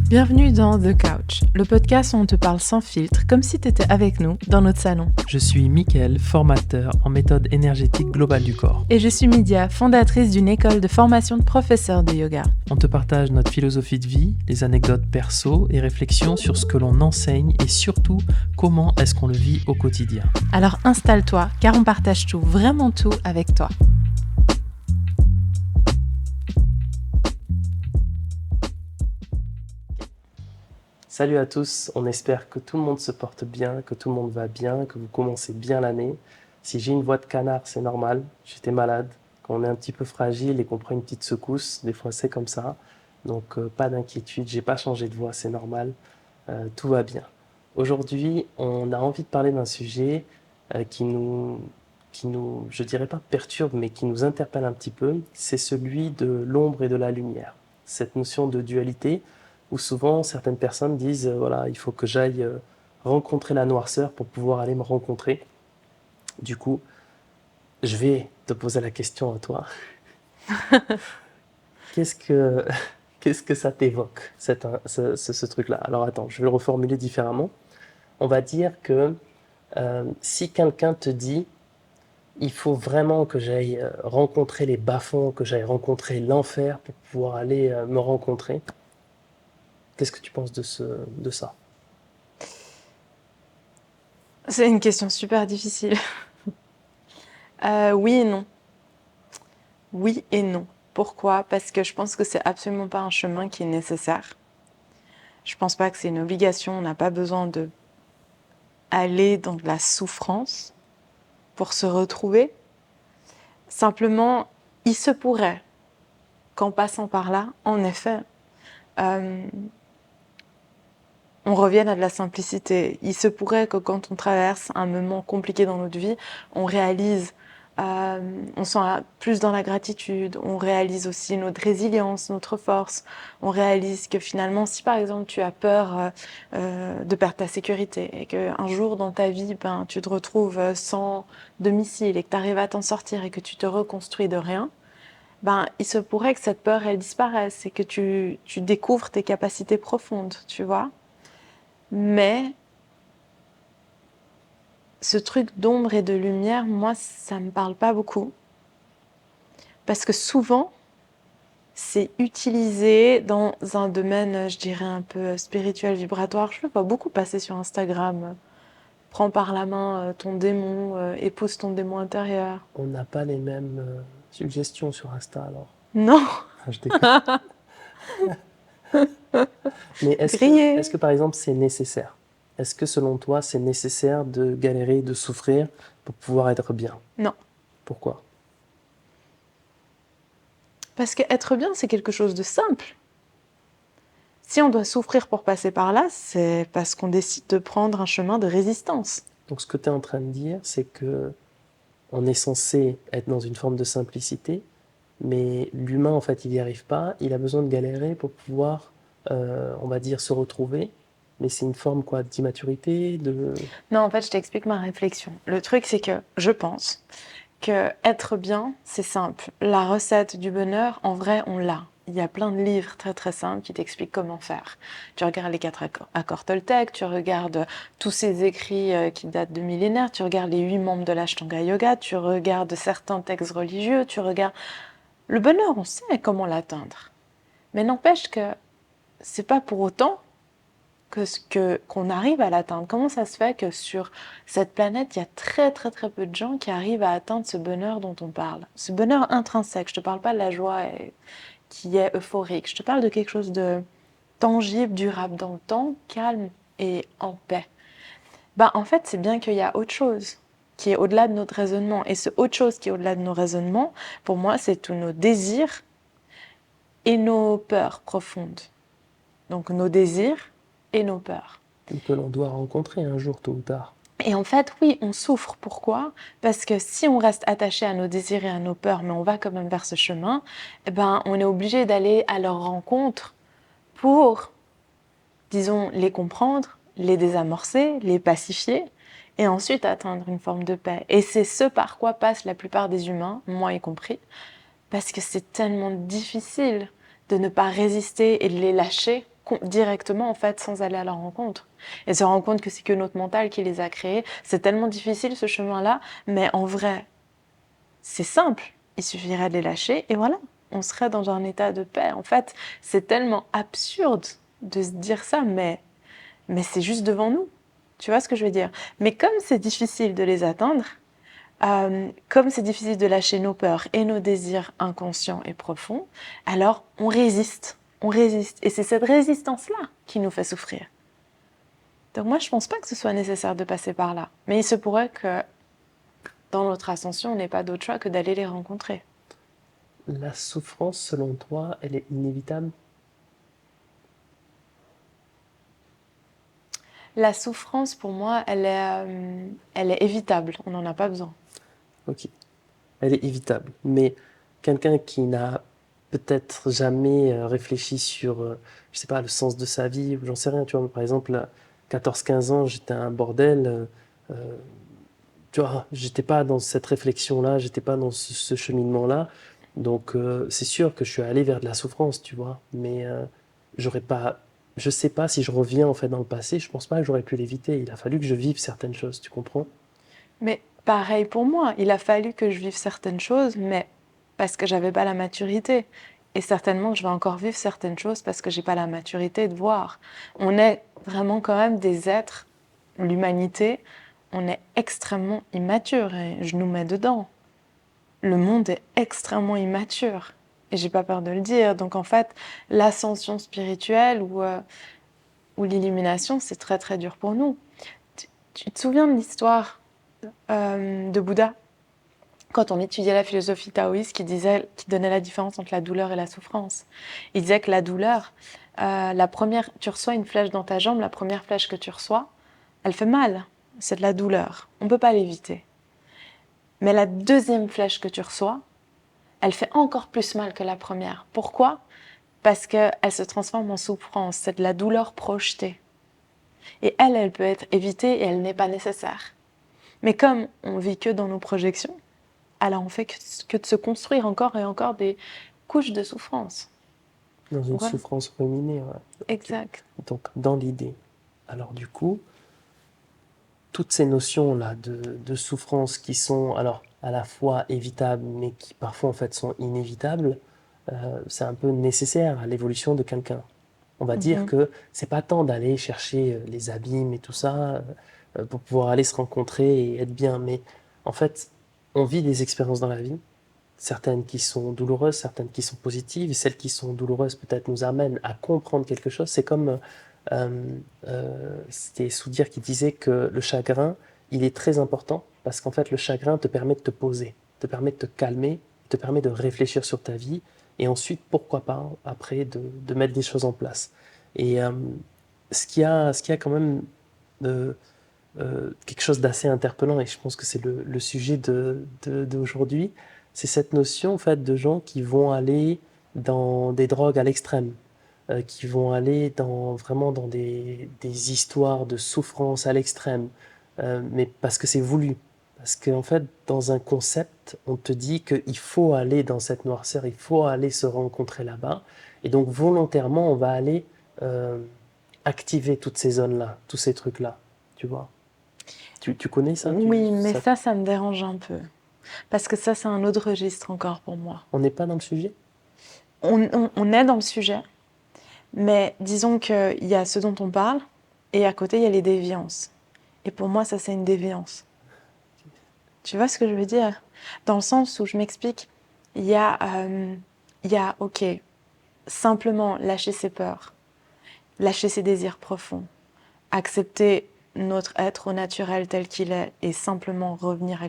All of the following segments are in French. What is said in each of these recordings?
Bienvenue dans The Couch, le podcast où on te parle sans filtre, comme si tu étais avec nous dans notre salon. Je suis Mickaël, formateur en méthode énergétique globale du corps. Et je suis Mydia, fondatrice d'une école de formation de professeurs de yoga. On te partage notre philosophie de vie, les anecdotes perso et réflexions sur ce que l'on enseigne et surtout comment est-ce qu'on le vit au quotidien. Alors installe-toi, car on partage tout, vraiment tout avec toi. Salut à tous, on espère que tout le monde se porte bien, que tout le monde va bien, que vous commencez bien l'année. Si j'ai une voix de canard, c'est normal, j'étais malade. Quand on est un petit peu fragile et qu'on prend une petite secousse, des fois c'est comme ça. Donc pas d'inquiétude, j'ai pas changé de voix, c'est normal, tout va bien. Aujourd'hui, on a envie de parler d'un sujet qui nous, je dirais pas perturbe, mais qui nous interpelle un petit peu. C'est celui de l'ombre et de la lumière. Cette notion de dualité, où souvent certaines personnes disent voilà, il faut que j'aille rencontrer la noirceur pour pouvoir aller me rencontrer. Du coup, je vais te poser la question à toi. Qu'est-ce que ça t'évoque, ce truc-là? Alors attends, je vais le reformuler différemment. On va dire que si quelqu'un te dit il faut vraiment que j'aille rencontrer les bas-fonds, que j'aille rencontrer l'enfer pour pouvoir aller me rencontrer, qu'est-ce que tu penses de ça? C'est une question super difficile. Oui et non. Oui et non. Pourquoi ? Parce que je pense que c'est absolument pas un chemin qui est nécessaire. Je pense pas que c'est une obligation. On n'a pas besoin de aller dans de la souffrance pour se retrouver. Simplement, il se pourrait qu'en passant par là, en effet, on revienne à de la simplicité. Il se pourrait que quand on traverse un moment compliqué dans notre vie, on réalise, on sent plus dans la gratitude, on réalise aussi notre résilience, notre force, on réalise que finalement, si par exemple tu as peur de perdre ta sécurité et qu'un jour dans ta vie, tu te retrouves sans domicile et que tu arrives à t'en sortir et que tu te reconstruis de rien, il se pourrait que cette peur, elle disparaisse et que tu découvres tes capacités profondes, tu vois. Mais ce truc d'ombre et de lumière, moi, ça me parle pas beaucoup. Parce que souvent, c'est utilisé dans un domaine, je dirais, un peu spirituel, vibratoire. Je le vois beaucoup passer sur Instagram. Prends par la main ton démon, épouse ton démon intérieur. On n'a pas les mêmes suggestions sur Insta alors. Non, Je déconne. Mais grillé. est-ce que par exemple c'est nécessaire? Est-ce que selon toi c'est nécessaire de galérer, de souffrir pour pouvoir être bien? Non. Pourquoi? Parce qu'être bien, c'est quelque chose de simple. Si on doit souffrir pour passer par là, c'est parce qu'on décide de prendre un chemin de résistance. Donc ce que tu es en train de dire, c'est que on est censé être dans une forme de simplicité, mais l'humain en fait il n'y arrive pas, il a besoin de galérer pour pouvoir, on va dire, se retrouver. Mais c'est une forme quoi, d'immaturité, de... Non, en fait, je t'explique ma réflexion. Le truc, c'est que je pense que être bien, c'est simple. La recette du bonheur, en vrai, on l'a. Il y a plein de livres très très simples qui t'expliquent comment faire. Tu regardes les 4 accords Toltec, tu regardes tous ces écrits qui datent de millénaires, tu regardes les 8 membres de l'Ashtanga Yoga, tu regardes certains textes religieux, tu regardes... Le bonheur, on sait comment l'atteindre. Mais n'empêche que c'est pas pour autant qu'on arrive à l'atteindre. Comment ça se fait que sur cette planète, il y a très très très peu de gens qui arrivent à atteindre ce bonheur dont on parle? Ce bonheur intrinsèque, je te parle pas de la joie qui est euphorique, je te parle de quelque chose de tangible, durable dans le temps, calme et en paix. En fait, c'est bien qu'il y a autre chose qui est au-delà de notre raisonnement. Et ce autre chose qui est au-delà de nos raisonnements, pour moi, c'est tous nos désirs et nos peurs profondes. Donc nos désirs et nos peurs. que l'on doit rencontrer un jour, tôt ou tard. Et en fait, oui, on souffre. Pourquoi ? Parce que si on reste attaché à nos désirs et à nos peurs, mais on va quand même vers ce chemin, on est obligé d'aller à leur rencontre pour, disons, les comprendre, les désamorcer, les pacifier, et ensuite atteindre une forme de paix. Et c'est ce par quoi passent la plupart des humains, moi y compris, parce que c'est tellement difficile de ne pas résister et de les lâcher directement en fait sans aller à leur rencontre et se rendre compte que c'est que notre mental qui les a créés. C'est tellement difficile ce chemin-là, mais en vrai, c'est simple. Il suffirait de les lâcher et voilà, on serait dans un état de paix. En fait, c'est tellement absurde de se dire ça, mais c'est juste devant nous. Tu vois ce que je veux dire? Mais comme c'est difficile de les atteindre, comme c'est difficile de lâcher nos peurs et nos désirs inconscients et profonds, alors on résiste. On résiste. Et c'est cette résistance-là qui nous fait souffrir. Donc moi, je ne pense pas que ce soit nécessaire de passer par là. Mais il se pourrait que dans notre ascension, on n'ait pas d'autre choix que d'aller les rencontrer. La souffrance, selon toi, elle est inévitable? La souffrance, pour moi, elle est évitable. On n'en a pas besoin. Ok, elle est évitable. Mais quelqu'un qui n'a peut-être jamais réfléchi sur, je sais pas, le sens de sa vie, ou j'en sais rien, tu vois, par exemple, à 14-15 ans, j'étais un bordel, tu vois, j'étais pas dans cette réflexion-là, j'étais pas dans ce cheminement-là, donc c'est sûr que je suis allé vers de la souffrance, tu vois, mais j'aurais pas, je sais pas si je reviens en fait dans le passé, je pense pas que j'aurais pu l'éviter, il a fallu que je vive certaines choses, tu comprends? Mais pareil pour moi, il a fallu que je vive certaines choses, mais parce que j'avais pas la maturité. Et certainement que je vais encore vivre certaines choses parce que j'ai pas la maturité de voir. On est vraiment quand même des êtres, l'humanité, on est extrêmement immature et je nous mets dedans. Le monde est extrêmement immature et j'ai pas peur de le dire. Donc en fait, l'ascension spirituelle ou l'illumination, c'est très très dur pour nous. Tu te souviens de l'histoire de Bouddha, quand on étudiait la philosophie taoïste qui donnait la différence entre la douleur et la souffrance. Il disait que la douleur, tu reçois une flèche dans ta jambe, la première flèche que tu reçois, elle fait mal, c'est de la douleur, on ne peut pas l'éviter. Mais la deuxième flèche que tu reçois, elle fait encore plus mal que la première. Pourquoi? Parce qu'elle se transforme en souffrance, c'est de la douleur projetée. Et elle peut être évitée et elle n'est pas nécessaire. Mais comme on vit que dans nos projections, alors on fait que de se construire encore et encore des couches de souffrance. Dans une Ouais, souffrance ruminée, ouais. Ok. exact. Donc dans l'idée. Alors du coup, toutes ces notions-là de souffrance qui sont alors à la fois évitables, mais qui parfois en fait sont inévitables, c'est un peu nécessaire à l'évolution de quelqu'un. On va dire Mhm. que c'est pas tant d'aller chercher les abîmes et tout ça pour pouvoir aller se rencontrer et être bien, mais en fait, on vit des expériences dans la vie, certaines qui sont douloureuses, certaines qui sont positives, et celles qui sont douloureuses peut-être nous amènent à comprendre quelque chose. C'est comme c'était Soudir qui disait que le chagrin, il est très important parce qu'en fait, le chagrin te permet de te poser, te permet de te calmer, te permet de réfléchir sur ta vie et ensuite, pourquoi pas, après, de mettre des choses en place. Et ce qui a quand même quelque chose d'assez interpellant, et je pense que c'est le sujet d'aujourd'hui, c'est cette notion en fait, de gens qui vont aller dans des drogues à l'extrême, qui vont aller vraiment dans des histoires de souffrance à l'extrême, mais parce que c'est voulu. Parce qu'en fait, dans un concept, on te dit qu'il faut aller dans cette noirceur, il faut aller se rencontrer là-bas. Et donc, volontairement, on va aller euh, activer toutes ces zones-là, tous ces trucs-là, tu vois. Tu connais ça, Oui, mais ça me dérange un peu. Parce que ça, c'est un autre registre encore pour moi. On n'est pas dans le sujet? On est dans le sujet, mais disons qu'il y a ce dont on parle, et à côté, il y a les déviances. Et pour moi, ça, c'est une déviance. Tu vois ce que je veux dire? Dans le sens où je m'explique, il y a, ok, simplement lâcher ses peurs, lâcher ses désirs profonds, accepter notre être au naturel tel qu'il est et simplement revenir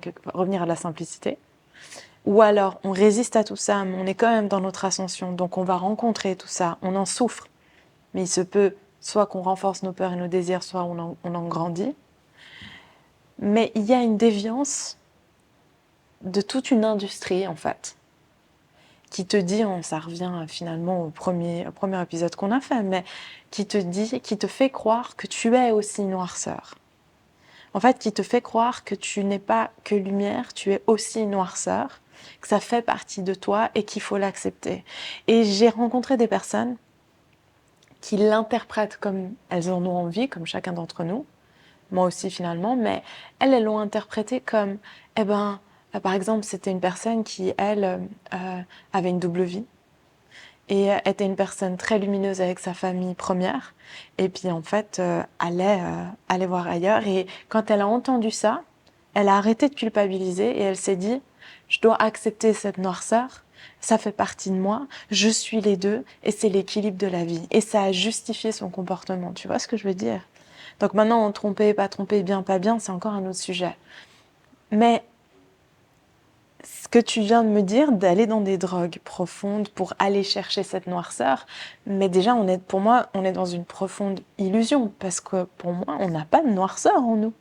à la simplicité. Ou alors on résiste à tout ça, mais on est quand même dans notre ascension, donc on va rencontrer tout ça, on en souffre, mais il se peut soit qu'on renforce nos peurs et nos désirs, soit on en grandit. Mais il y a une déviance de toute une industrie en fait, qui te dit, ça revient finalement au premier épisode qu'on a fait, mais qui te fait croire que tu es aussi noirceur. En fait, qui te fait croire que tu n'es pas que lumière, tu es aussi noirceur, que ça fait partie de toi et qu'il faut l'accepter. Et j'ai rencontré des personnes qui l'interprètent comme elles en ont envie, comme chacun d'entre nous, moi aussi finalement, mais elles l'ont interprété comme, par exemple, c'était une personne qui, avait une double vie et était une personne très lumineuse avec sa famille première, et puis en fait, allait voir ailleurs. Et quand elle a entendu ça, elle a arrêté de culpabiliser et elle s'est dit, je dois accepter cette noirceur, ça fait partie de moi, je suis les deux et c'est l'équilibre de la vie. Et ça a justifié son comportement, tu vois ce que je veux dire? Donc maintenant, tromper, pas tromper, bien, pas bien, c'est encore un autre sujet. Mais ce que tu viens de me dire, d'aller dans des drogues profondes pour aller chercher cette noirceur, mais déjà, pour moi, on est dans une profonde illusion, parce que pour moi, on n'a pas de noirceur en nous.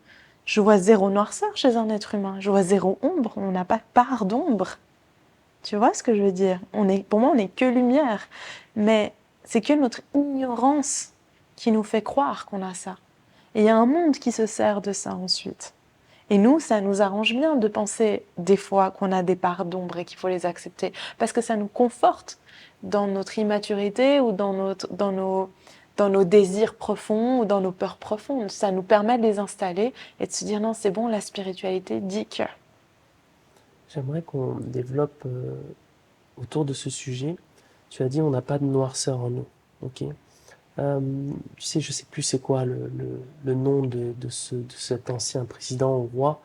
Je vois zéro noirceur chez un être humain, je vois zéro ombre, on n'a pas de part d'ombre. Tu vois ce que je veux dire? Pour moi, on n'est que lumière, mais c'est que notre ignorance qui nous fait croire qu'on a ça. Et il y a un monde qui se sert de ça ensuite. Et nous, ça nous arrange bien de penser des fois qu'on a des parts d'ombre et qu'il faut les accepter, parce que ça nous conforte dans notre immaturité ou dans nos désirs profonds ou dans nos peurs profondes. Ça nous permet de les installer et de se dire non, c'est bon, la spiritualité dit que. J'aimerais qu'on développe autour de ce sujet. Tu as dit on n'a pas de noirceur en nous. Ok. Tu sais, je sais plus c'est quoi le nom de cet ancien président ou roi.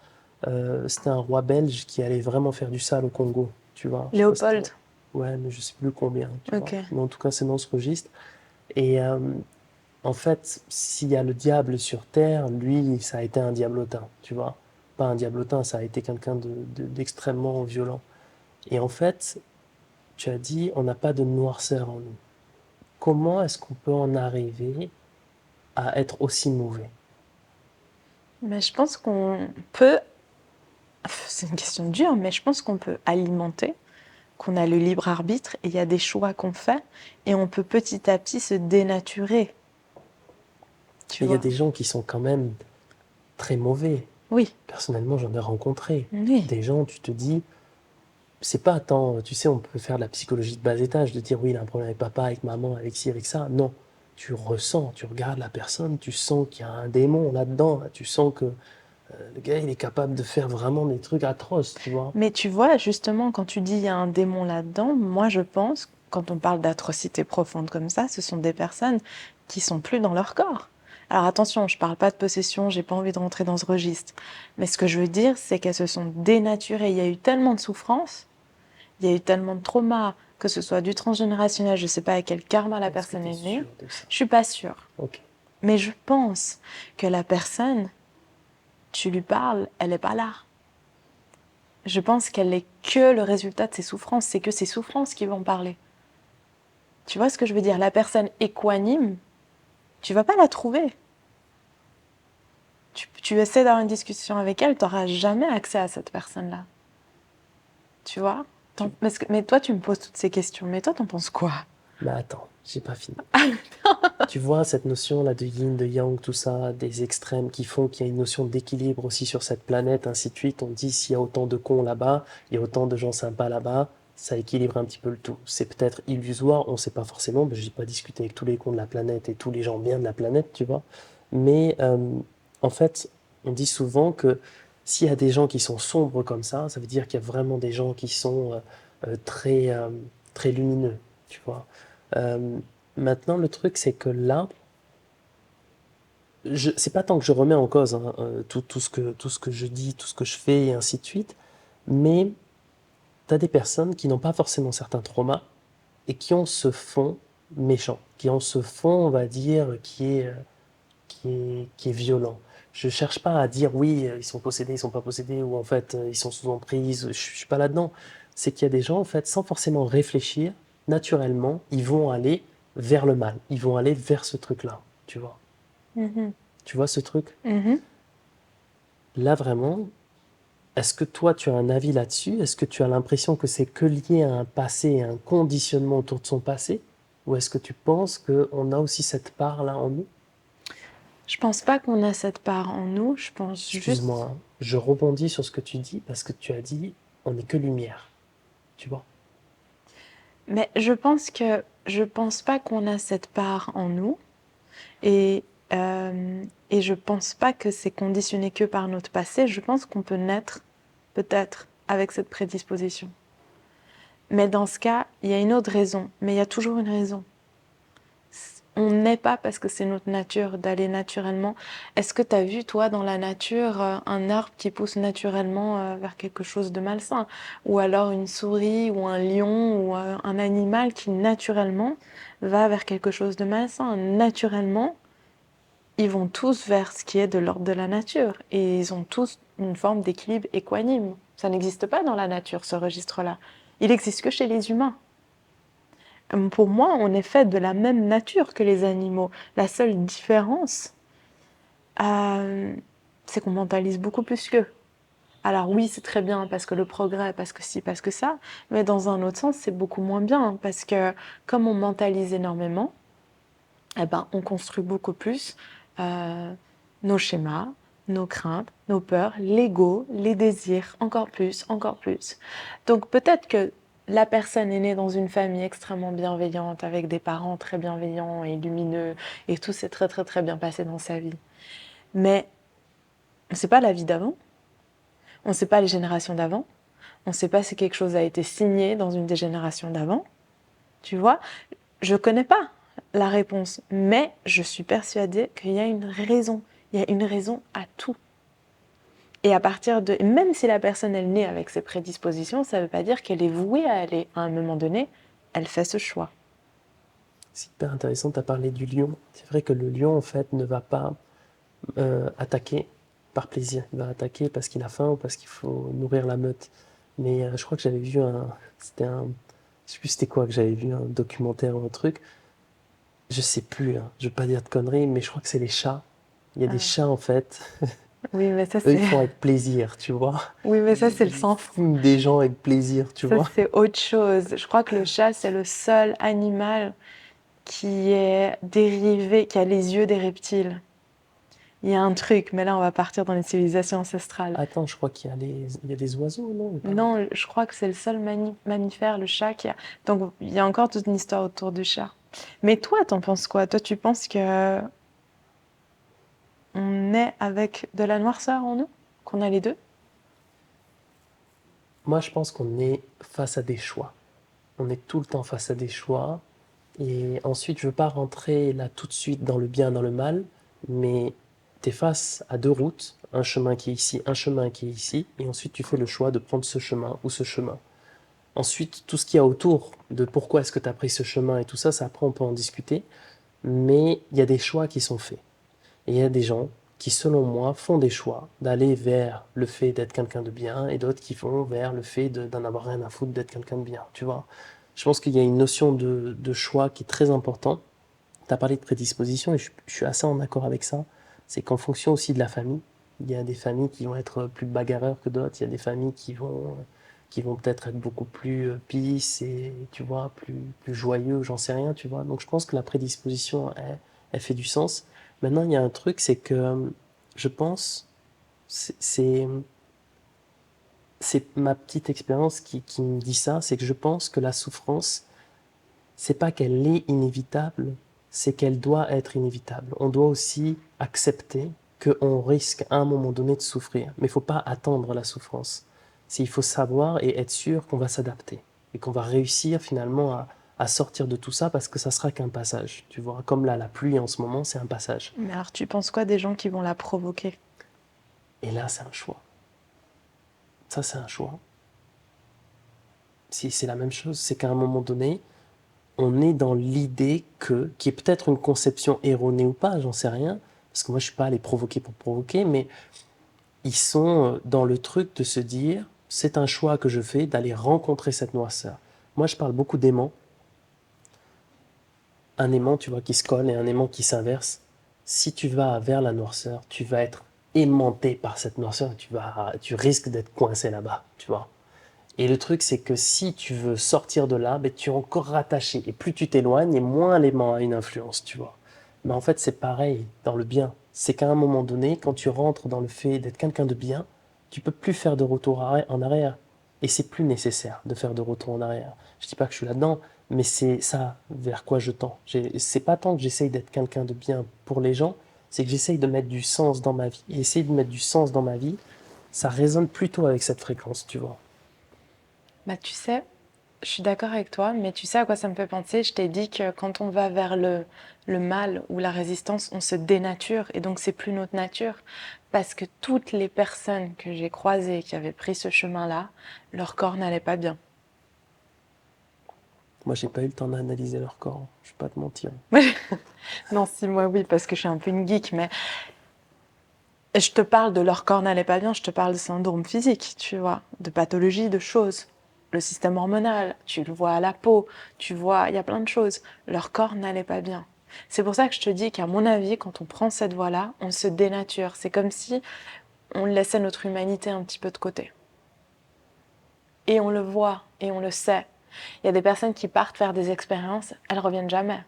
C'était un roi belge qui allait vraiment faire du sale au Congo, tu vois. Je sais pas si Léopold. ouais, mais je sais plus combien, tu vois. Ok. Mais en tout cas, c'est dans ce registre. Et en fait, s'il y a le diable sur terre, lui, ça a été un diablotin, tu vois. Pas un diablotin, ça a été quelqu'un d'extrêmement violent. Et en fait, tu as dit, on n'a pas de noirceur en nous. Comment est-ce qu'on peut en arriver à être aussi mauvais? Mais je pense qu'on peut, c'est une question dure, mais je pense qu'on peut alimenter, qu'on a le libre arbitre et il y a des choix qu'on fait et on peut petit à petit se dénaturer. Tu Mais il y a vois? des gens qui sont quand même très mauvais. Oui, Personnellement, j'en ai rencontré. oui. Des gens, tu te dis, c'est pas tant, tu sais, on peut faire de la psychologie de bas étage, de dire oui, il a un problème avec papa, avec maman, avec ci, avec ça. Non, tu ressens, tu regardes la personne, tu sens qu'il y a un démon là-dedans. Tu sens que le gars, il est capable de faire vraiment des trucs atroces, tu vois. Mais tu vois, justement, quand tu dis il y a un démon là-dedans, moi je pense, quand on parle d'atrocités profondes comme ça, ce sont des personnes qui sont plus dans leur corps. Alors attention, je parle pas de possession, j'ai pas envie de rentrer dans ce registre. Mais ce que je veux dire, c'est qu'elles se sont dénaturées. Il y a eu tellement de souffrances, il y a eu tellement de traumas, que ce soit du transgénérationnel, je sais pas à quel karma la Est-ce que personne tu es est née. sûr de ça? Je suis pas sûre. Ok. Mais je pense que la personne, tu lui parles, elle est pas là. Je pense qu'elle n'est que le résultat de ses souffrances. C'est que ses souffrances qui vont parler. Tu vois ce que je veux dire? La personne équanime, tu vas pas la trouver. Tu essaies d'avoir une discussion avec elle, tu n'auras jamais accès à cette personne-là. Tu vois? Mais toi, tu me poses toutes ces questions. Mais toi, t'en penses quoi? Mais attends, j'ai pas fini. Tu vois cette notion là de yin, de yang, tout ça, des extrêmes qui font qu'il y a une notion d'équilibre aussi sur cette planète, ainsi de suite. On dit s'il y a autant de cons là-bas, il y a autant de gens sympas là-bas, ça équilibre un petit peu le tout. C'est peut-être illusoire, on ne sait pas forcément, mais je n'ai pas discuté avec tous les cons de la planète et tous les gens bien de la planète, tu vois. Mais en fait, on dit souvent que s'il y a des gens qui sont sombres comme ça veut dire qu'il y a vraiment des gens qui sont très lumineux, tu vois. Euh, Maintenant, le truc, c'est que là, c'est pas tant que je remets en cause hein, tout ce que je dis, tout ce que je fais et ainsi de suite, mais tu as des personnes qui n'ont pas forcément certains traumas et qui ont ce fond méchant, qui ont ce fond, on va dire, qui est violent. Je cherche pas à dire oui, ils sont possédés, ils sont pas possédés, ou en fait, ils sont sous emprise, je suis pas là-dedans. C'est qu'il y a des gens, en fait, sans forcément réfléchir, naturellement, ils vont aller vers le mal, ils vont aller vers ce truc-là, tu vois. Mhm. Tu vois ce truc? Mhm. Là, vraiment, est-ce que toi, tu as un avis là-dessus? Est-ce que tu as l'impression que c'est que lié à un passé, à un conditionnement autour de son passé? Ou est-ce que tu penses qu'on a aussi cette part-là en nous? Je pense pas qu'on a cette part en nous. Je pense Excuse-moi, juste. hein, je rebondis sur ce que tu dis parce que tu as dit on n'est que lumière, tu vois. Mais je pense que je pense pas qu'on a cette part en nous et, et je pense pas que c'est conditionné que par notre passé. Je pense qu'on peut naître peut-être avec cette prédisposition. Mais dans ce cas, il y a une autre raison, mais il y a toujours une raison. On n'est pas parce que c'est notre nature d'aller naturellement. Est-ce que tu as vu, toi, dans la nature, un arbre qui pousse naturellement vers quelque chose de malsain? Ou alors une souris ou un lion ou un animal qui naturellement va vers quelque chose de malsain? Naturellement, ils vont tous vers ce qui est de l'ordre de la nature. Et ils ont tous une forme d'équilibre équanime. Ça n'existe pas dans la nature, ce registre-là. Il n'existe que chez les humains. Pour moi, on est fait de la même nature que les animaux. La seule différence, c'est qu'on mentalise beaucoup plus qu'eux. Alors oui, c'est très bien parce que le progrès, parce que ci, parce que ça, mais dans un autre sens, c'est beaucoup moins bien parce que comme on mentalise énormément, eh ben, on construit beaucoup plus nos schémas, nos craintes, nos peurs, l'ego, les désirs, encore plus, encore plus. Donc peut-être que la personne est née dans une famille extrêmement bienveillante, avec des parents très bienveillants et lumineux, et tout s'est très très très bien passé dans sa vie. Mais on ne sait pas la vie d'avant, on ne sait pas les générations d'avant, on ne sait pas si quelque chose a été signé dans une des générations d'avant. Tu vois, je ne connais pas la réponse, mais je suis persuadée qu'il y a une raison. Il y a une raison à tout. Et à partir de... Même si la personne est née avec ses prédispositions, ça ne veut pas dire qu'elle est vouée à aller. À un moment donné, elle fait ce choix. C'est hyper intéressant, tu as parlé du lion. C'est vrai que le lion, en fait, ne va pas attaquer par plaisir. Il va attaquer parce qu'il a faim ou parce qu'il faut nourrir la meute. Mais je crois que j'avais vu je sais plus c'était quoi que j'avais vu, un documentaire ou un truc. Je sais plus, hein, je veux pas dire de conneries, mais je crois que c'est les chats. Il y a des Ah. chats, en fait, Oui, mais ça, eux, ils c'est... font avec plaisir, tu vois. Oui, mais ça, c'est le Ils sang-froid. fument des gens avec plaisir, tu Ça, vois. c'est autre chose. Je crois que le chat, c'est le seul animal qui est dérivé, qui a les yeux des reptiles. Il y a un truc, mais là, on va partir dans les civilisations ancestrales. Attends, je crois il y a des oiseaux, non, ou pas? Non, je crois que c'est le seul mammifère, le chat, qui a... Donc, il y a encore toute une histoire autour du chat. Mais toi, t'en penses quoi? Toi, tu penses que on est avec de la noirceur en nous? Qu'on a les deux? Moi, je pense qu'on est face à des choix. On est tout le temps face à des choix. Et ensuite, je veux pas rentrer là tout de suite dans le bien, dans le mal, mais tu es face à deux routes, un chemin qui est ici, un chemin qui est ici, et ensuite tu fais le choix de prendre ce chemin ou ce chemin. Ensuite, tout ce qu'il y a autour de pourquoi est-ce que tu as pris ce chemin et tout ça, ça après on peut en discuter, mais il y a des choix qui sont faits. Et il y a des gens qui, selon moi, font des choix d'aller vers le fait d'être quelqu'un de bien et d'autres qui vont vers le fait d'en avoir rien à foutre d'être quelqu'un de bien, tu vois. Je pense qu'il y a une notion de choix qui est très importante. Tu as parlé de prédisposition et je suis assez en accord avec ça. C'est qu'en fonction aussi de la famille, il y a des familles qui vont être plus bagarreurs que d'autres, il y a des familles qui vont peut-être être beaucoup plus peace et, tu vois, plus joyeux, j'en sais rien, tu vois. Donc je pense que la prédisposition, elle fait du sens. Maintenant, il y a un truc, c'est que je pense, c'est c'est- c'est ma petite expérience qui me dit ça, c'est que je pense que la souffrance, c'est pas qu'elle est inévitable, c'est qu'elle doit être inévitable. On doit aussi accepter qu'on risque à un moment donné de souffrir, mais il faut pas attendre la souffrance. Il faut savoir et être sûr qu'on va s'adapter et qu'on va réussir finalement à sortir de tout ça parce que ça sera qu'un passage. Tu vois, comme là, la pluie en ce moment, c'est un passage. Mais alors, tu penses quoi des gens qui vont la provoquer? Et là, c'est un choix. Ça, c'est un choix. C'est la même chose, c'est qu'à un moment donné, on est dans l'idée qui est peut-être une conception erronée ou pas, j'en sais rien, parce que moi je suis pas allé provoquer pour provoquer, mais ils sont dans le truc de se dire, c'est un choix que je fais d'aller rencontrer cette noirceur. Moi je parle beaucoup d'aimant, un aimant tu vois qui se colle et un aimant qui s'inverse. Si tu vas vers la noirceur, tu vas être aimanté par cette noirceur, tu risques d'être coincé là-bas, tu vois. Et le truc, c'est que si tu veux sortir de là, ben, tu es encore rattaché. Et plus tu t'éloignes, et moins l'aimant a une influence, tu vois. Mais en fait, c'est pareil dans le bien. C'est qu'à un moment donné, quand tu rentres dans le fait d'être quelqu'un de bien, tu peux plus faire de retour en arrière. Et c'est plus nécessaire de faire de retour en arrière. Je dis pas que je suis là-dedans, mais c'est ça vers quoi je tends. C'est pas tant que j'essaye d'être quelqu'un de bien pour les gens, c'est que j'essaye de mettre du sens dans ma vie. Et essayer de mettre du sens dans ma vie, ça résonne plutôt avec cette fréquence, tu vois. Bah, tu sais, je suis d'accord avec toi, mais tu sais à quoi ça me fait penser? Je t'ai dit que quand on va vers le mal ou la résistance, on se dénature et donc c'est plus notre nature. Parce que toutes les personnes que j'ai croisées qui avaient pris ce chemin-là, leur corps n'allait pas bien. Moi, j'ai pas eu le temps d'analyser leur corps, je vais pas te mentir. Non, si, moi oui, parce que je suis un peu une geek, mais je te parle de leur corps n'allait pas bien, je te parle de syndrome physique, tu vois, de pathologie, de choses. Le système hormonal, tu le vois à la peau, tu vois, il y a plein de choses. Leur corps n'allait pas bien. C'est pour ça que je te dis qu'à mon avis, quand on prend cette voie-là, on se dénature. C'est comme si on laissait notre humanité un petit peu de côté. Et on le voit, et on le sait. Il y a des personnes qui partent faire des expériences, elles reviennent jamais.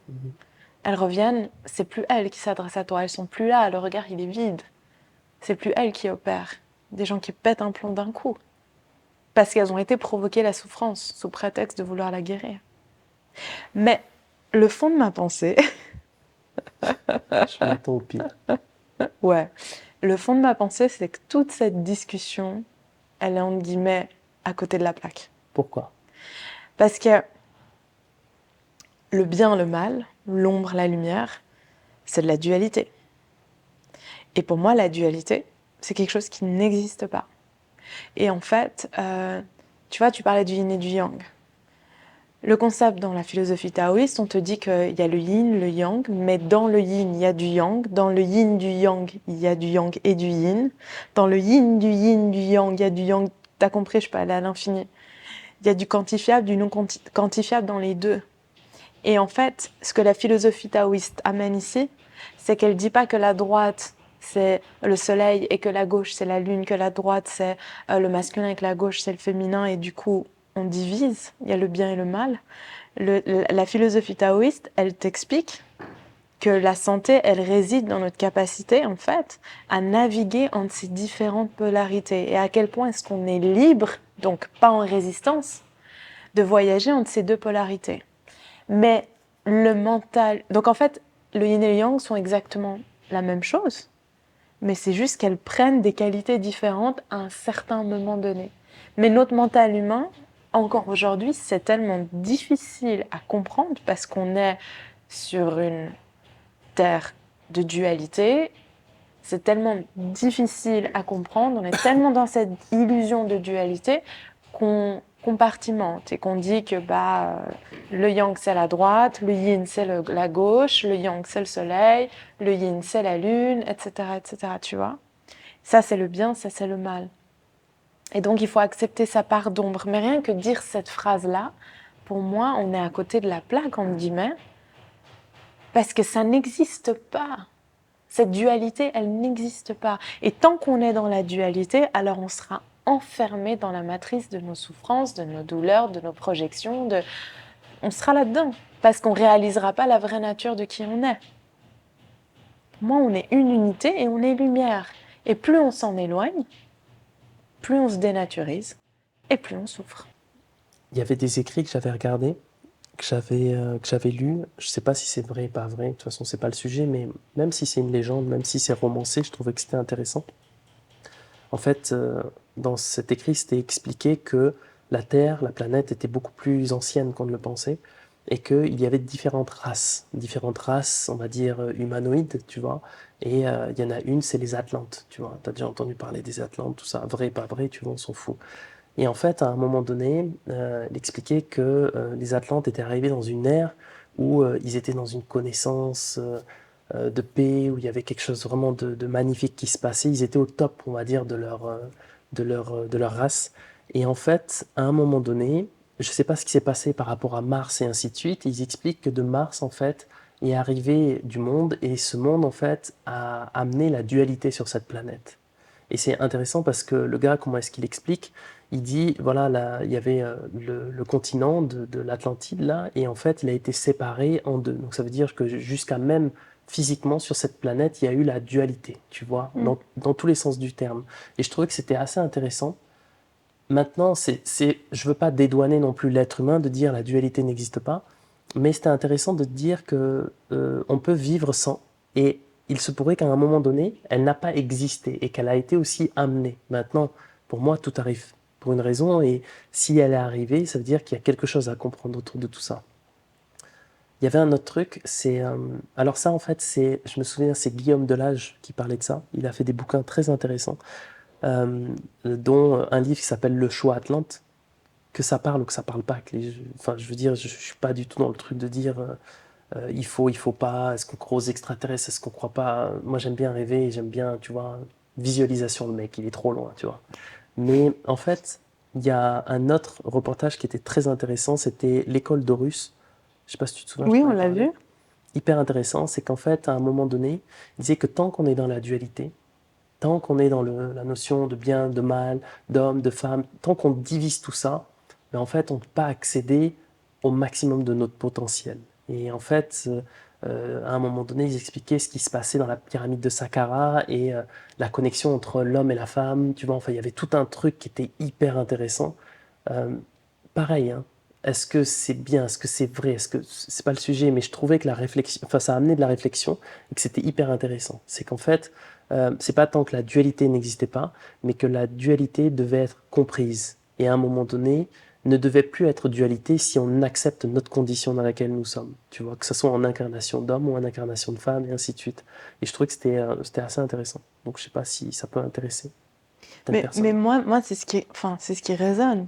Elles reviennent, c'est plus elles qui s'adressent à toi, elles sont plus là, le regard il est vide. C'est plus elles qui opèrent. Des gens qui pètent un plomb d'un coup. Parce qu'elles ont été provoquées la souffrance, sous prétexte de vouloir la guérir. Mais le fond de ma pensée, Je m'attends au pire. ouais, le fond de ma pensée, c'est que toute cette discussion, elle est entre guillemets à côté de la plaque. Pourquoi? Parce que le bien, le mal, l'ombre, la lumière, c'est de la dualité. Et pour moi, la dualité, c'est quelque chose qui n'existe pas. Et en fait, tu vois, tu parlais du yin et du yang. Le concept dans la philosophie taoïste, on te dit qu'il y a le yin, le yang, mais dans le yin, il y a du yang. Dans le yin du yang, il y a du yang et du yin. Dans le yin, du yang, il y a du yang. T'as compris, je peux aller à l'infini. Il y a du quantifiable, du non quantifiable dans les deux. Et en fait, ce que la philosophie taoïste amène ici, c'est qu'elle ne dit pas que la droite, c'est le soleil et que la gauche, c'est la lune, que la droite, c'est le masculin et que la gauche, c'est le féminin, et du coup, on divise, il y a le bien et le mal. La philosophie taoïste, elle t'explique que la santé, elle réside dans notre capacité, en fait, à naviguer entre ces différentes polarités. Et à quel point est-ce qu'on est libre, donc pas en résistance, de voyager entre ces deux polarités. Mais le mental... Donc en fait, le yin et le yang sont exactement la même chose, mais c'est juste qu'elles prennent des qualités différentes à un certain moment donné. Mais notre mental humain, encore aujourd'hui, c'est tellement difficile à comprendre parce qu'on est sur une terre de dualité. C'est tellement difficile à comprendre, on est tellement dans cette illusion de dualité qu'on compartimente et qu'on dit que le yang c'est la droite, le yin c'est la gauche, le yang c'est le soleil, le yin c'est la lune, etc., etc., tu vois. Ça c'est le bien, ça c'est le mal. Et donc il faut accepter sa part d'ombre. Mais rien que dire cette phrase-là, pour moi, on est à côté de la plaque, entre guillemets, parce que ça n'existe pas. Cette dualité, elle n'existe pas. Et tant qu'on est dans la dualité, alors on sera enfermé dans la matrice de nos souffrances, de nos douleurs, de nos projections. On sera là-dedans, parce qu'on ne réalisera pas la vraie nature de qui on est. Pour moi, on est une unité et on est lumière. Et plus on s'en éloigne, plus on se dénaturise et plus on souffre. Il y avait des écrits que j'avais regardés, que j'avais lus. Je sais pas si c'est vrai ou pas vrai. De toute façon, c'est pas le sujet, mais même si c'est une légende, même si c'est romancé, je trouvais que c'était intéressant. En fait, dans cet écrit, c'était expliqué que la Terre, la planète, était beaucoup plus ancienne qu'on ne le pensait et qu'il y avait différentes races, on va dire humanoïdes, tu vois. Et il y en a une, c'est les Atlantes, tu vois. Tu as déjà entendu parler des Atlantes, tout ça, vrai, pas vrai, tu vois, on s'en fout. Et en fait, à un moment donné, il expliquait que les Atlantes étaient arrivés dans une ère où ils étaient dans une connaissance de paix, où il y avait quelque chose vraiment de magnifique qui se passait. Ils étaient au top, on va dire, de leur race. Et en fait, à un moment donné, je ne sais pas ce qui s'est passé par rapport à Mars et ainsi de suite, ils expliquent que de Mars, en fait, est arrivé du monde, et ce monde, en fait, a amené la dualité sur cette planète. Et c'est intéressant parce que le gars, comment est-ce qu'il explique? Il dit, voilà, là, il y avait le continent de l'Atlantide, là, et en fait, il a été séparé en deux. Donc ça veut dire que jusqu'à même physiquement sur cette planète, il y a eu la dualité, tu vois, dans tous les sens du terme. Et je trouvais que c'était assez intéressant Maintenant, je veux pas dédouaner non plus l'être humain de dire la dualité n'existe pas, mais c'était intéressant de dire que on peut vivre sans. Et il se pourrait qu'à un moment donné, elle n'a pas existé et qu'elle a été aussi amenée. Maintenant, pour moi, tout arrive pour une raison, et si elle est arrivée, ça veut dire qu'il y a quelque chose à comprendre autour de tout ça. Il y avait un autre truc, alors ça en fait, je me souviens, c'est Guillaume Delage qui parlait de ça. Il a fait des bouquins très intéressants, euh, dont un livre qui s'appelle Le Choix Atlante, que ça parle ou que ça parle pas. Enfin, je veux dire, je suis pas du tout dans le truc de dire il faut pas, est-ce qu'on croit aux extraterrestres, est-ce qu'on croit pas. Moi, j'aime bien rêver, j'aime bien, tu vois, visualisation, le mec, il est trop loin, tu vois. Mais en fait, il y a un autre reportage qui était très intéressant, c'était l'école d'Horus. Je sais pas si tu te souviens, je Oui, t'en on avais l'a parlé. vu. Hyper intéressant, c'est qu'en fait, à un moment donné, il disait que tant qu'on est dans la dualité, tant qu'on est dans la notion de bien, de mal, d'homme, de femme, tant qu'on divise tout ça, mais en fait, on ne peut pas accéder au maximum de notre potentiel. Et en fait, à un moment donné, ils expliquaient ce qui se passait dans la pyramide de Saqqara et la connexion entre l'homme et la femme. Tu vois, enfin, il y avait tout un truc qui était hyper intéressant. Euh, Pareil, hein. Est-ce que c'est bien, est-ce que c'est vrai, est-ce que c'est pas le sujet, mais je trouvais que la réflexion, enfin, ça a amené de la réflexion et que c'était hyper intéressant. C'est qu'en fait, c'est pas tant que la dualité n'existait pas, mais que la dualité devait être comprise. Et à un moment donné, ne devait plus être dualité si on accepte notre condition dans laquelle nous sommes. Tu vois, que ce soit en incarnation d'homme ou en incarnation de femme, et ainsi de suite. Et je trouvais que c'était assez intéressant. Donc je sais pas si ça peut intéresser certaines Mais personnes. moi c'est ce qui résonne.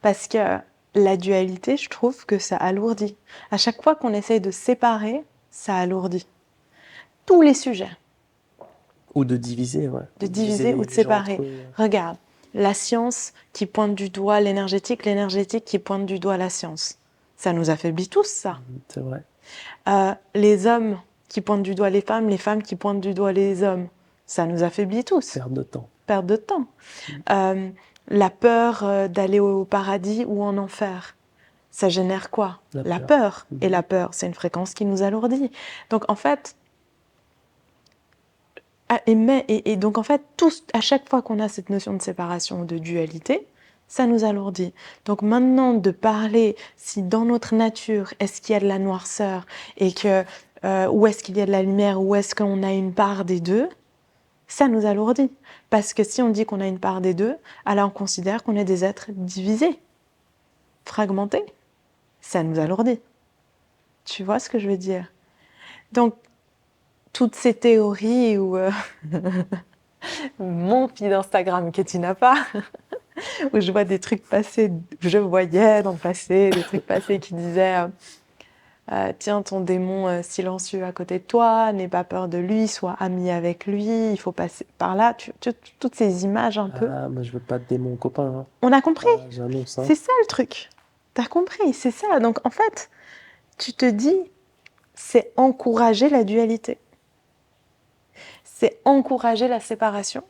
Parce que la dualité, je trouve que ça alourdit. À chaque fois qu'on essaye de séparer, ça alourdit. Tous les sujets, Ou de diviser, ouais. de Diviser diviser ou de les gens entre séparer. eux. Regarde, la science qui pointe du doigt l'énergétique qui pointe du doigt la science. Ça nous affaiblit tous, ça. C'est vrai. Les hommes qui pointent du doigt les femmes qui pointent du doigt les hommes. Ça nous affaiblit tous. Perte de temps. Perte de temps. Euh, la peur d'aller au paradis ou en enfer. Ça génère quoi? La La peur. peur. Et la peur, c'est une fréquence qui nous alourdit. Donc en fait, donc en fait, à chaque fois qu'on a cette notion de séparation ou de dualité, ça nous alourdit. Donc maintenant, de parler si dans notre nature, est-ce qu'il y a de la noirceur et que où est-ce qu'il y a de la lumière, où est-ce qu'on a une part des deux, ça nous alourdit. Parce que si on dit qu'on a une part des deux, alors on considère qu'on est des êtres divisés, fragmentés. Ça nous alourdit. Tu vois ce que je veux dire? Donc, toutes ces théories où mon feed Instagram que tu n'as pas, où je vois des trucs passer, je voyais dans le passé des trucs passer qui disaient tiens, ton démon silencieux à côté de toi, n'aie pas peur de lui, sois ami avec lui, il faut passer par là. Toutes ces images un peu. Ah, moi je veux pas de démon copain, hein. On a compris. Ah, j'annonce, hein. C'est ça le truc. T'as compris, c'est ça. Donc en fait, tu te dis, c'est encourager la dualité. C'est encourager la séparation.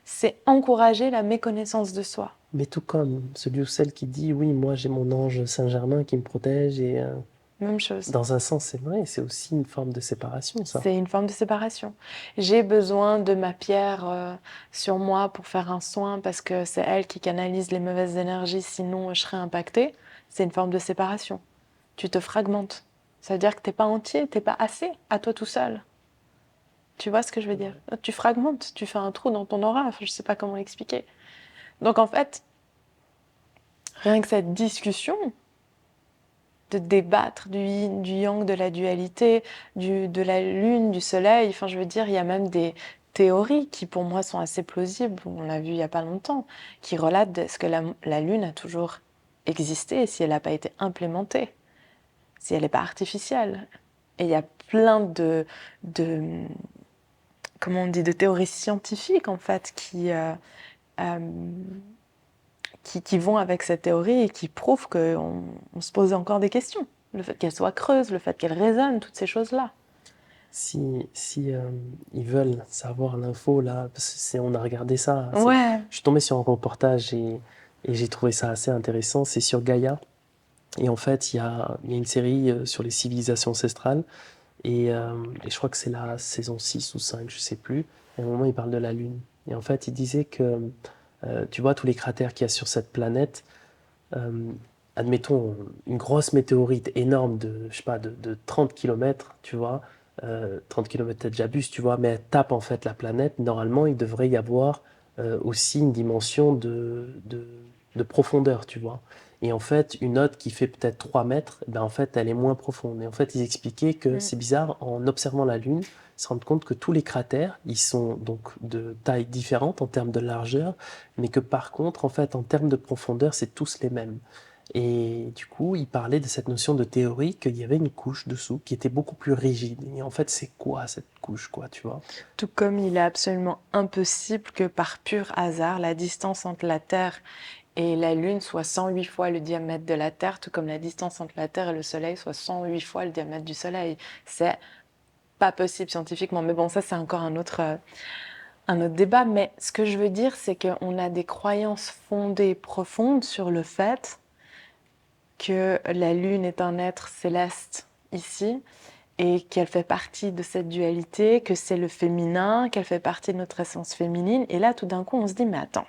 C'est encourager la méconnaissance de soi. Mais tout comme celui ou celle qui dit oui, moi j'ai mon ange Saint-Germain qui me protège, et Même chose. dans un sens c'est vrai, c'est aussi une forme de séparation, ça. C'est une forme de séparation. J'ai besoin de ma pierre sur moi pour faire un soin parce que c'est elle qui canalise les mauvaises énergies, sinon je serais impactée. C'est une forme de séparation. Tu te fragmentes. Ça veut dire que t'es pas entier, t'es pas assez à toi tout seul. Tu vois ce que je veux dire? Tu fragmentes, tu fais un trou dans ton aura, enfin, je sais pas comment l'expliquer. Donc en fait, rien que cette discussion, de débattre du yin, du yang, de la dualité, de la lune, du soleil. Enfin, je veux dire, il y a même des théories qui, pour moi, sont assez plausibles. On l'a vu il n'y a pas longtemps, qui relatent est-ce que la lune a toujours existé si elle n'a pas été implémentée, si elle n'est pas artificielle. Et il y a plein de comment on dit, de théories scientifiques en fait euh, qui vont avec cette théorie et qui prouvent qu'on se pose encore des questions. Le fait qu'elle soit creuse, le fait qu'elle résonne, toutes ces choses-là. Si ils veulent savoir l'info là, parce que on a regardé ça, Ouais. je suis tombé sur un reportage et j'ai trouvé ça assez intéressant. C'est sur Gaïa, et en fait il y a une série sur les civilisations ancestrales, et je crois que c'est la saison 6 ou 5, je sais plus. Et à un moment il parle de la Lune, et en fait il disait que Tu vois, tous les cratères qu'il y a sur cette planète, euh, admettons une grosse météorite énorme de, je sais pas, de 30 km, tu vois, 30 km peut-être j'abuse, tu vois, mais elle tape en fait la planète. Normalement, il devrait y avoir aussi une dimension de profondeur, tu vois. Et en fait, une note qui fait peut-être 3 mètres, ben en fait, elle est moins profonde. Et en fait, ils expliquaient que Mm. c'est bizarre, en observant la Lune, ils se rendent compte que tous les cratères, ils sont donc de taille différente en termes de largeur, mais que par contre, en fait, en termes de profondeur, c'est tous les mêmes. Et du coup, il parlait de cette notion de théorie, qu'il y avait une couche dessous qui était beaucoup plus rigide. Et en fait, c'est quoi cette couche, quoi, tu vois? Tout comme il est absolument impossible que par pur hasard, la distance entre la Terre et la Lune soit 108 fois le diamètre de la Terre, tout comme la distance entre la Terre et le Soleil soit 108 fois le diamètre du Soleil. C'est pas possible scientifiquement. Mais bon, ça, c'est encore un autre débat. Mais ce que je veux dire, c'est qu'on a des croyances fondées, profondes sur le fait que la Lune est un être céleste ici et qu'elle fait partie de cette dualité, que c'est le féminin, qu'elle fait partie de notre essence féminine. Et là, tout d'un coup, on se dit, mais attends,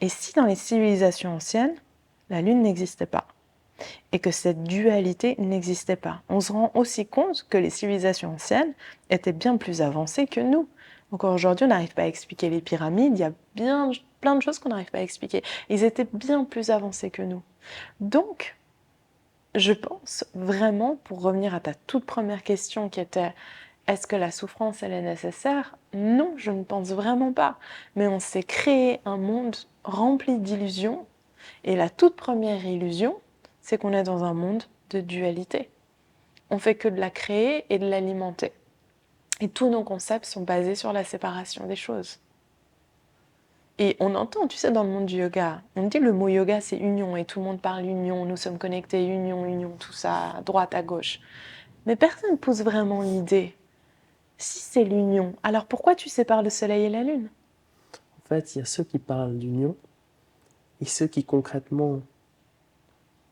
et si dans les civilisations anciennes, la Lune n'existait pas et que cette dualité n'existait pas? On se rend aussi compte que les civilisations anciennes étaient bien plus avancées que nous. Encore aujourd'hui, on n'arrive pas à expliquer les pyramides, il y a bien plein de choses qu'on n'arrive pas à expliquer. Ils étaient bien plus avancés que nous. Donc, je pense vraiment, pour revenir à ta toute première question qui était est-ce que la souffrance, elle est nécessaire? Non, je ne pense vraiment pas. Mais on s'est créé un monde rempli d'illusions. Et la toute première illusion, c'est qu'on est dans un monde de dualité. On fait que de la créer et de l'alimenter. Et tous nos concepts sont basés sur la séparation des choses. Et on entend, tu sais, dans le monde du yoga, on dit le mot yoga, c'est union, et tout le monde parle union, nous sommes connectés, union, union, tout ça, à droite, à gauche. Mais personne ne pousse vraiment l'idée. Si c'est l'union, alors pourquoi tu sépares le soleil et la lune? En fait, il y a ceux qui parlent d'union et ceux qui concrètement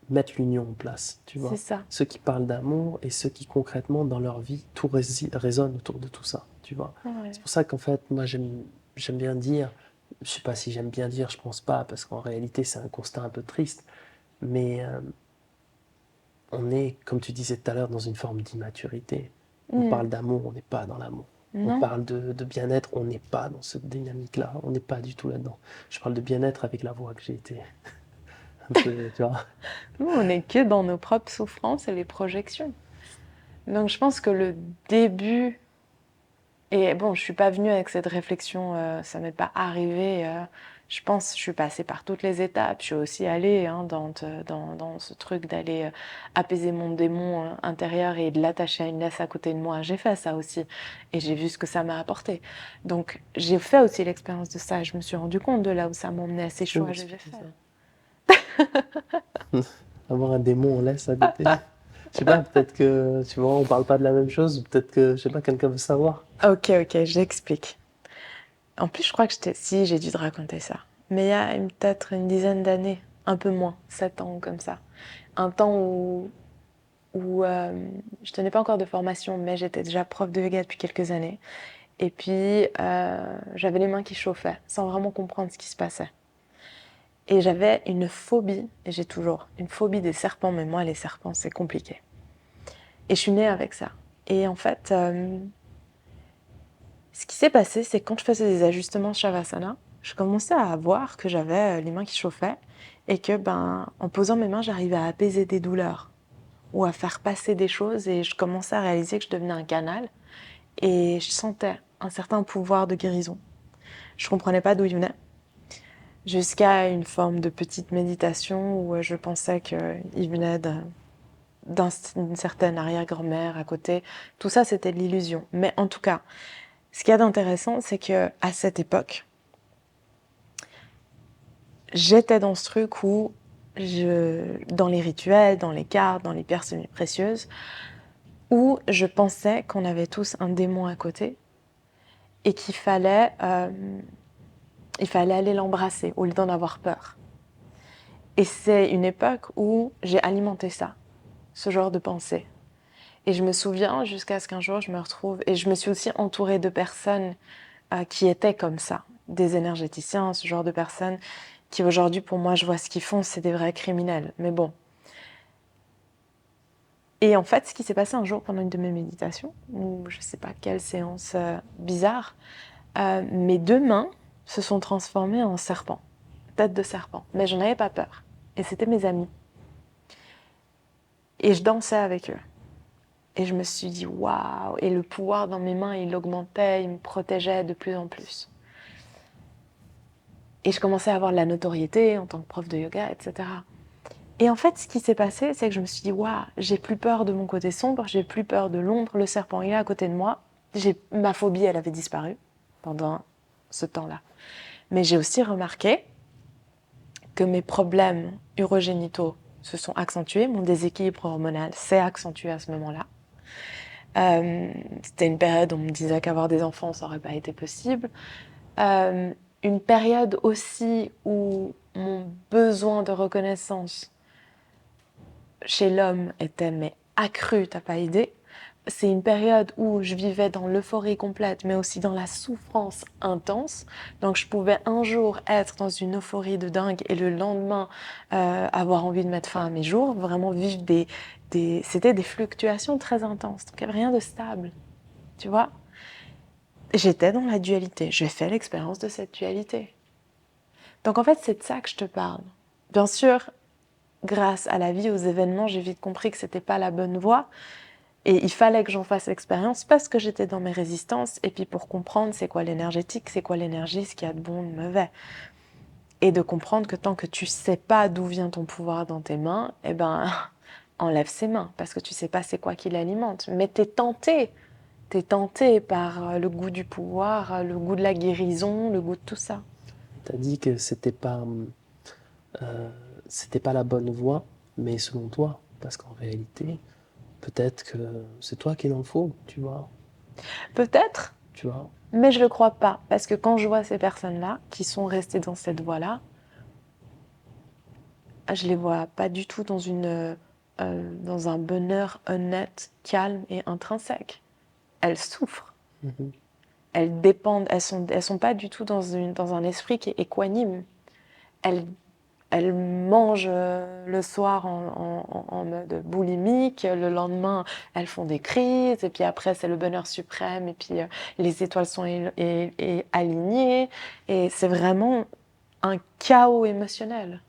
mettent l'union en place, tu C'est vois. ça. Ceux qui parlent d'amour et ceux qui concrètement dans leur vie, tout résonne autour de tout ça, tu vois. C'est Ouais. pour ça qu'en fait, moi j'aime bien dire, je sais pas si j'aime bien dire, je pense pas, parce qu'en réalité c'est un constat un peu triste, mais on est, comme tu disais tout à l'heure, dans une forme d'immaturité. On Mm. parle d'amour, on n'est pas dans l'amour. On Non. parle de bien-être, on n'est pas dans cette dynamique-là, on n'est pas du tout là-dedans. Je parle de bien-être avec la voix que j'ai été un peu, tu vois. Nous, on n'est que dans nos propres souffrances et les projections. Donc je pense que le début, et bon, je suis pas venue avec cette réflexion, ça m'est pas arrivé. Je pense, je suis passée par toutes les étapes. Je suis aussi allée dans ce truc d'aller apaiser mon démon intérieur et de l'attacher à une laisse à côté de moi. J'ai fait ça aussi, et j'ai vu ce que ça m'a apporté. Donc j'ai fait aussi l'expérience de ça. Je me suis rendu compte de là où ça m'emmenait, à ces Oui, choix que c'est j'ai plutôt faits. ça. Avoir un démon en laisse à côté. Je sais pas, peut-être que, tu vois, on parle pas de la même chose, ou peut-être que, je sais pas, quelqu'un veut savoir. Ok, ok, j'explique. En plus, je crois que si, j'ai dû te raconter ça. Mais il y a peut-être une dizaine d'années, un peu moins, 7 ans comme ça. Un temps où je tenais pas encore de formation, mais j'étais déjà prof de yoga depuis quelques années. Et puis, j'avais les mains qui chauffaient, sans vraiment comprendre ce qui se passait. Et j'avais une phobie, et j'ai toujours une phobie des serpents, mais moi, les serpents, c'est compliqué. Et je suis née avec ça. Et en fait, ce qui s'est passé, c'est que quand je faisais des ajustements Shavasana, je commençais à voir que j'avais les mains qui chauffaient et que, en posant mes mains, j'arrivais à apaiser des douleurs ou à faire passer des choses et je commençais à réaliser que je devenais un canal et je sentais un certain pouvoir de guérison. Je comprenais pas d'où il venait jusqu'à une forme de petite méditation où je pensais qu'il venait d'une certaine arrière-grand-mère à côté. Tout ça, c'était de l'illusion. Mais en tout cas, ce qu'il y a d'intéressant, c'est que à cette époque, j'étais dans ce truc où, dans les rituels, dans les cartes, dans les pierres semi-précieuses, où je pensais qu'on avait tous un démon à côté et il fallait aller l'embrasser au lieu d'en avoir peur. Et c'est une époque où j'ai alimenté ça, ce genre de pensée. Et je me souviens jusqu'à ce qu'un jour je me retrouve, et je me suis aussi entourée de personnes qui étaient comme ça, des énergéticiens, ce genre de personnes qui aujourd'hui, pour moi, je vois ce qu'ils font, c'est des vrais criminels. Mais bon. Et en fait, ce qui s'est passé un jour pendant une de mes méditations, ou je ne sais pas quelle séance bizarre, mes deux mains se sont transformées en serpent, tête de serpent. Mais je n'avais pas peur. Et c'était mes amis. Et je dansais avec eux. Et je me suis dit, waouh! Et le pouvoir dans mes mains, il augmentait, il me protégeait de plus en plus. Et je commençais à avoir de la notoriété en tant que prof de yoga, etc. Et en fait, ce qui s'est passé, c'est que je me suis dit, waouh, j'ai plus peur de mon côté sombre, j'ai plus peur de l'ombre, le serpent il est à côté de moi. Ma phobie, elle avait disparu pendant ce temps-là. Mais j'ai aussi remarqué que mes problèmes urogénitaux se sont accentués, mon déséquilibre hormonal s'est accentué à ce moment-là. C'était une période où on me disait qu'avoir des enfants, ça n'aurait pas été possible. Une période aussi où mon besoin de reconnaissance chez l'homme était mais accru, t'as pas idée. C'est une période où je vivais dans l'euphorie complète, mais aussi dans la souffrance intense. Donc je pouvais un jour être dans une euphorie de dingue et le lendemain avoir envie de mettre fin à mes jours, vraiment vivre c'était des fluctuations très intenses. Donc il n'y avait rien de stable, tu vois. J'étais dans la dualité, j'ai fait l'expérience de cette dualité. Donc en fait, c'est de ça que je te parle. Bien sûr, grâce à la vie, aux événements, j'ai vite compris que c'était pas la bonne voie. Et il fallait que j'en fasse l'expérience parce que j'étais dans mes résistances. Et puis pour comprendre c'est quoi l'énergétique, c'est quoi l'énergie, ce qu'il y a de bon, de mauvais. Et de comprendre que tant que tu sais pas d'où vient ton pouvoir dans tes mains, eh ben, enlève ses mains parce que tu sais pas c'est quoi qui l'alimente. Mais t'es tenté. T'es tenté par le goût du pouvoir, le goût de la guérison, le goût de tout ça. Tu as dit que c'était pas la bonne voie, mais selon toi, parce qu'en réalité, peut-être que c'est toi qui es dans le faux, tu vois. Peut-être, Tu vois. mais je le crois pas. Parce que quand je vois ces personnes-là qui sont restées dans cette voie-là, je les vois pas du tout dans un bonheur honnête, calme et intrinsèque. Elles souffrent. Mhm. Elles dépendent. Elles sont pas du tout dans un esprit qui est équanime. Elles, elles mangent le soir en mode boulimique. Le lendemain, elles font des crises. Et puis après, c'est le bonheur suprême. Et puis les étoiles sont alignées. Et c'est vraiment un chaos émotionnel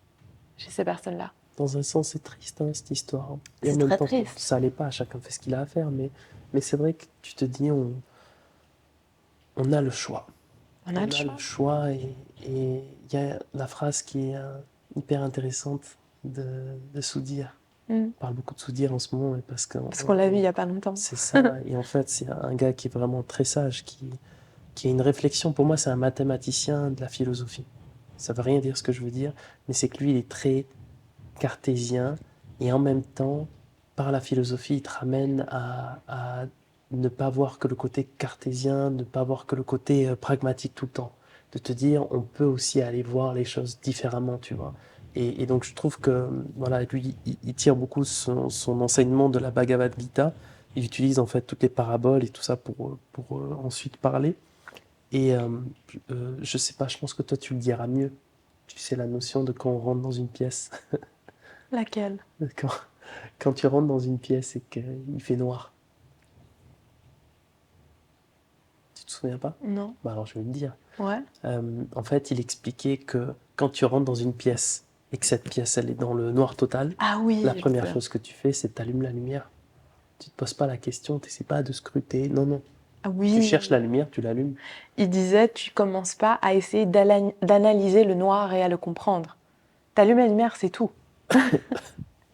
chez ces personnes-là. Dans un sens, c'est triste, hein, cette histoire. Et en C'est même très temps, triste. ça allait pas, chacun fait ce qu'il a à faire, mais c'est vrai que tu te dis, on a le choix. On a le On a le choix. choix et il y a la phrase qui est hyper intéressante de Soudir. Mm. On parle beaucoup de Soudir en ce moment parce que Parce qu'on l'a vu il n'y a pas longtemps. c'est ça. Et en fait, c'est un gars qui est vraiment très sage, qui a une réflexion. Pour moi, c'est un mathématicien de la philosophie. Ça veut rien dire ce que je veux dire, mais c'est que lui, il est très cartésien et en même temps, par la philosophie, il te ramène à ne pas voir que le côté cartésien, ne pas voir que le côté pragmatique tout le temps. De te dire, on peut aussi aller voir les choses différemment, tu vois. Et donc, je trouve que, voilà, lui, il tire beaucoup son enseignement de la Bhagavad Gita. Il utilise en fait toutes les paraboles et tout ça pour ensuite parler. Et je sais pas, je pense que toi, tu le diras mieux. Tu sais, la notion de quand on rentre dans une pièce. Laquelle? Quand, quand tu rentres dans une pièce et qu'il fait noir, tu te souviens pas? Non. Bah alors je vais te dire. Ouais. En fait, il expliquait que quand tu rentres dans une pièce et que cette pièce elle est dans le noir total, Ah oui, la je me première souviens. chose que tu fais, c'est t'allumes la lumière. Tu te poses pas la question, tu n'essaies pas de scruter. Non, non. Ah Tu cherches oui. la lumière, tu l'allumes. Il disait, tu commences pas à essayer d'analyser le noir et à le comprendre. T'allumes la lumière, c'est tout.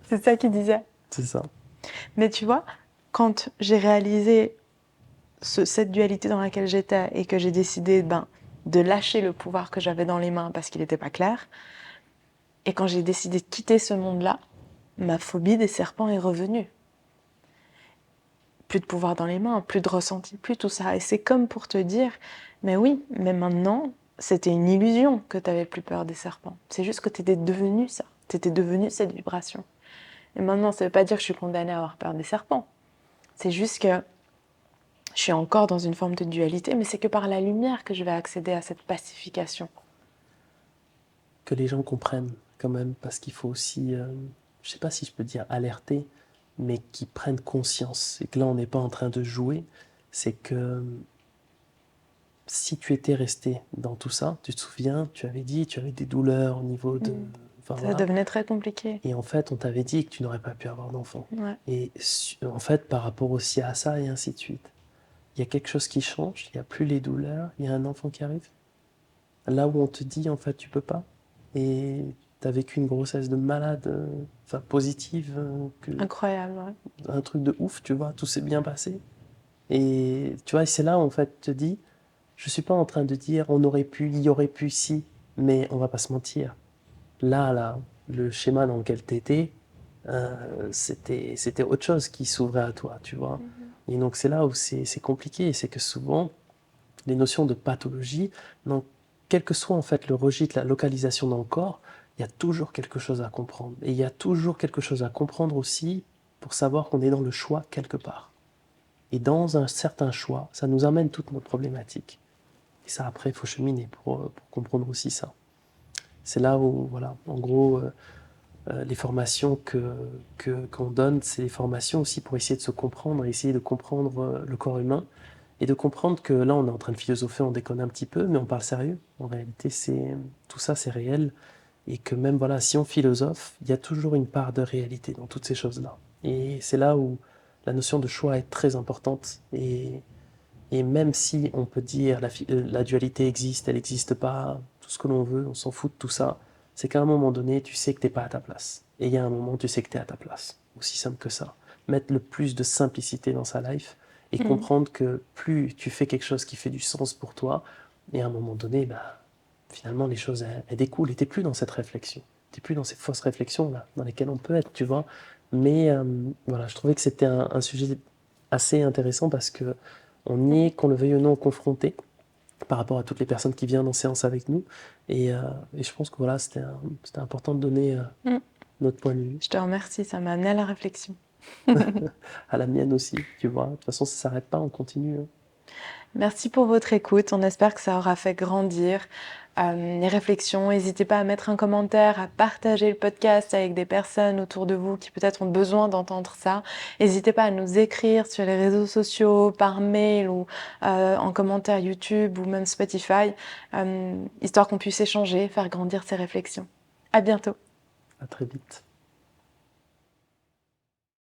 C'est ça qu'il disait. C'est ça. Mais tu vois, quand j'ai réalisé cette dualité dans laquelle j'étais et que j'ai décidé de lâcher le pouvoir que j'avais dans les mains parce qu'il n'était pas clair, et quand j'ai décidé de quitter ce monde-là, ma phobie des serpents est revenue. Plus de pouvoir dans les mains, plus de ressenti, plus tout ça. Et c'est comme pour te dire, mais oui, mais maintenant, c'était une illusion que tu n'avais plus peur des serpents. C'est juste que tu étais devenu ça. Tu étais devenu cette vibration. Et maintenant, ça ne veut pas dire que je suis condamnée à avoir peur des serpents. C'est juste que je suis encore dans une forme de dualité, mais c'est que par la lumière que je vais accéder à cette pacification. Que les gens comprennent quand même, parce qu'il faut aussi, je sais pas si je peux dire alerter, mais qu'ils prennent conscience. Et que là, on n'est pas en train de jouer, c'est que si tu étais resté dans tout ça, tu te souviens, tu avais dit, tu avais des douleurs au niveau de... Enfin, Ça voilà. devenait très compliqué. Et en fait, on t'avait dit que tu n'aurais pas pu avoir d'enfant. Ouais. Et en fait, par rapport aussi à ça et ainsi de suite, il y a quelque chose qui change, il n'y a plus les douleurs, il y a un enfant qui arrive. Là où on te dit, en fait, tu peux pas. Et tu as vécu une grossesse de malade, enfin positive, Incroyable, ouais. un truc de ouf, tu vois, tout s'est bien passé. Et tu vois, c'est là où en fait tu te dis, je suis pas en train de dire on aurait pu, il y aurait pu si, mais on va pas se mentir. Là, le schéma dans lequel tu étais, c'était autre chose qui s'ouvrait à toi, tu vois. Et donc c'est là où c'est compliqué, c'est que souvent, les notions de pathologie, donc, quel que soit en fait le registre, la localisation dans le corps, il y a toujours quelque chose à comprendre. Et il y a toujours quelque chose à comprendre aussi pour savoir qu'on est dans le choix quelque part. Et dans un certain choix, ça nous amène toutes nos problématiques. Et ça, après, il faut cheminer pour comprendre aussi ça. C'est là où, voilà, en gros, les formations qu'on donne, c'est des formations aussi pour essayer de se comprendre, essayer de comprendre le corps humain et de comprendre que là, on est en train de philosopher, on déconne un petit peu, mais on parle sérieux. En réalité, tout ça, c'est réel. Et que même, voilà, si on philosophe, il y a toujours une part de réalité dans toutes ces choses-là. Et c'est là où la notion de choix est très importante. Et même si on peut dire la dualité existe, elle n'existe pas, tout ce que l'on veut, on s'en fout de tout ça, c'est qu'à un moment donné, tu sais que t'es pas à ta place. Et il y a un moment, tu sais que tu es à ta place. Aussi simple que ça. Mettre le plus de simplicité dans sa life et comprendre que plus tu fais quelque chose qui fait du sens pour toi, et à un moment donné, bah, finalement, les choses, elles découlent. Et tu n'es plus dans cette réflexion. Tu n'es plus dans ces fausses réflexions là, dans lesquelles on peut être, tu vois. Mais voilà, je trouvais que c'était un sujet assez intéressant parce que on y est, qu'on le veuille ou non, confronté par rapport à toutes les personnes qui viennent en séance avec nous. Et je pense que voilà, c'était important de donner Mm. notre point de vue. Je te remercie, ça m'a amené à la réflexion. À la mienne aussi, tu vois. De toute façon, ça ne s'arrête pas, on continue. Merci pour votre écoute. On espère que ça aura fait grandir les réflexions. N'hésitez pas à mettre un commentaire, à partager le podcast avec des personnes autour de vous qui peut-être ont besoin d'entendre ça. N'hésitez pas à nous écrire sur les réseaux sociaux, par mail ou en commentaire YouTube ou même Spotify, histoire qu'on puisse échanger, faire grandir ces réflexions. À bientôt. À très vite.